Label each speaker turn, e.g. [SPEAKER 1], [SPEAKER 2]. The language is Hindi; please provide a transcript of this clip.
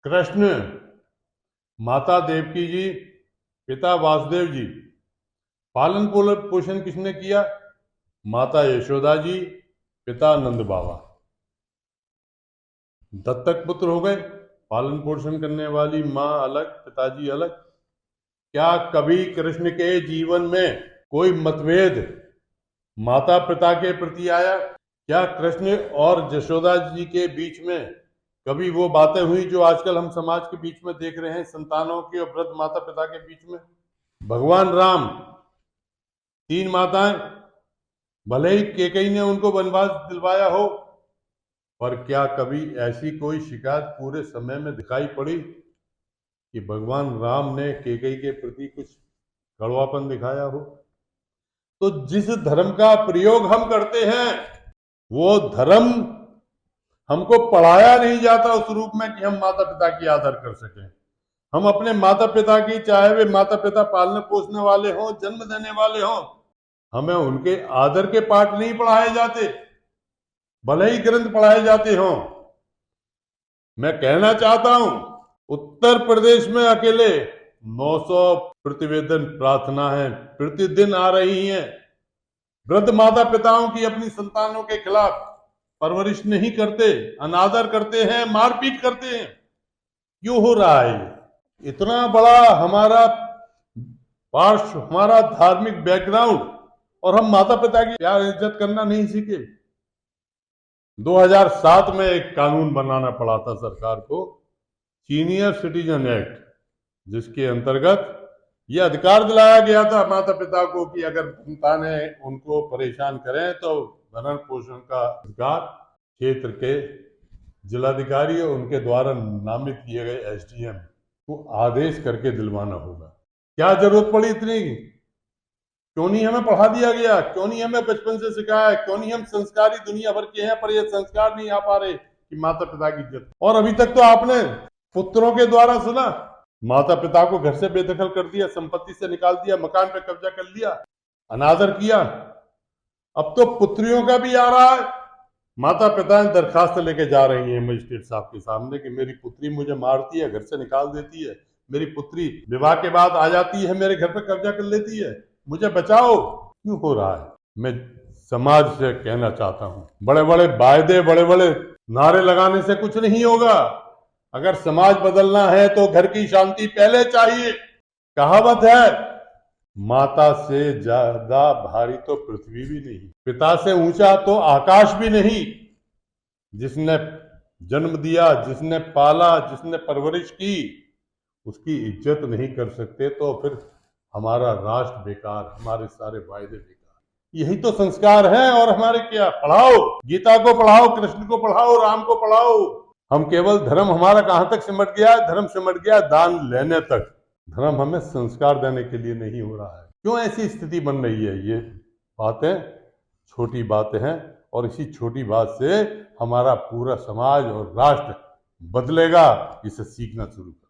[SPEAKER 1] कृष्ण, माता देवकी जी, पिता वासुदेव जी। पालन पोषण किसने किया? माता यशोदा जी, पिता नंद बाबा। दत्तक पुत्र हो गए। पालन पोषण करने वाली माँ अलग, पिताजी अलग। क्या कभी कृष्ण के जीवन में कोई मतभेद माता पिता के प्रति आया? क्या कृष्ण और यशोदा जी के बीच में कभी वो बातें हुई जो आजकल हम समाज के बीच में देख रहे हैं, संतानों की और वृद्ध माता पिता के बीच में? भगवान राम, 3 माताएं, भले ही कैकेयी ने उनको वनवास दिलवाया हो, पर क्या कभी ऐसी कोई शिकायत पूरे समय में दिखाई पड़ी कि भगवान राम ने कैकेयी के प्रति कुछ कड़वापन दिखाया हो? तो जिस धर्म का प्रयोग हम करते हैं वो धर्म हमको पढ़ाया नहीं जाता उस रूप में कि हम माता पिता की आदर कर सकें। हम अपने माता पिता की, चाहे वे माता पिता पालने पोसने वाले हों, जन्म देने वाले हों, हमें उनके आदर के पाठ नहीं पढ़ाए जाते, भले ही ग्रंथ पढ़ाए जाते हों। मैं कहना चाहता हूं, उत्तर प्रदेश में अकेले 900 प्रतिवेदन प्रार्थनाएं प्रतिदिन आ रही हैं। वृद्ध माता पिताओं की अपनी संतानों के खिलाफ परवरिश नहीं करते, अनादर करते हैं, मारपीट करते हैं। क्यों हो रहा है? इतना बड़ा हमारा पार्श्व, हमारा धार्मिक बैकग्राउंड, और हम माता पिता की प्यार इज्जत करना नहीं सीखे। 2007 में एक कानून बनाना पड़ा था सरकार को, सीनियर सिटीजन एक्ट, जिसके अंतर्गत यह अधिकार दिलाया गया था माता पिता को कि अगर संतानें उनको परेशान करें तो भरण पोषण का अधिकार क्षेत्र के जिलाधिकारी और उनके द्वारा नामित किए गए एसडीएम को आदेश करके दिलवाना होगा। क्या जरूरत पड़ी इतनी? क्यों नहीं हमें पढ़ा दिया गया? क्यों नहीं हमें बचपन से सिखाया? क्यों नहीं हम संस्कारी दुनिया भर के हैं पर ये संस्कार नहीं आ पा रहे कि माता पिता की इज्जत? और अभी तक तो आपने पुत्रों के द्वारा सुना, माता पिता को घर से बेदखल कर दिया, संपत्ति से निकाल दिया, मकान पे कब्जा कर लिया, अनादर किया। अब तो पुत्रियों का भी आ रहा है। माता पिता दरखास्त लेके जा रही हैं मजिस्ट्रेट साहब के सामने कि मेरी पुत्री मुझे मारती है, घर से निकाल देती है, मेरी पुत्री विवाह के बाद आ जाती है, मेरे घर पे कब्जा कर लेती है, मुझे बचाओ। क्यों हो रहा है? मैं समाज से कहना चाहता हूं, बड़े बड़े वायदे, बड़े बड़े नारे लगाने से कुछ नहीं होगा। अगर समाज बदलना है तो घर की शांति पहले चाहिए। कहावत है, माता से ज्यादा भारी तो पृथ्वी भी नहीं, पिता से ऊंचा तो आकाश भी नहीं। जिसने जन्म दिया, जिसने पाला, जिसने परवरिश की, उसकी इज्जत नहीं कर सकते तो फिर हमारा राष्ट्र बेकार, हमारे सारे वायदे बेकार। यही तो संस्कार हैं। और हमारे क्या? पढ़ाओ, गीता को पढ़ाओ, कृष्ण को पढ़ाओ, राम को पढ़ाओ। हम केवल धर्म हमारा कहां तक सिमट गया है? धर्म सिमट गया दान लेने तक। धर्म हमें संस्कार देने के लिए नहीं हो रहा है। क्यों ऐसी स्थिति बन रही है? ये बातें छोटी बातें हैं और इसी छोटी बात से हमारा पूरा समाज और राष्ट्र बदलेगा। इसे सीखना शुरू करें।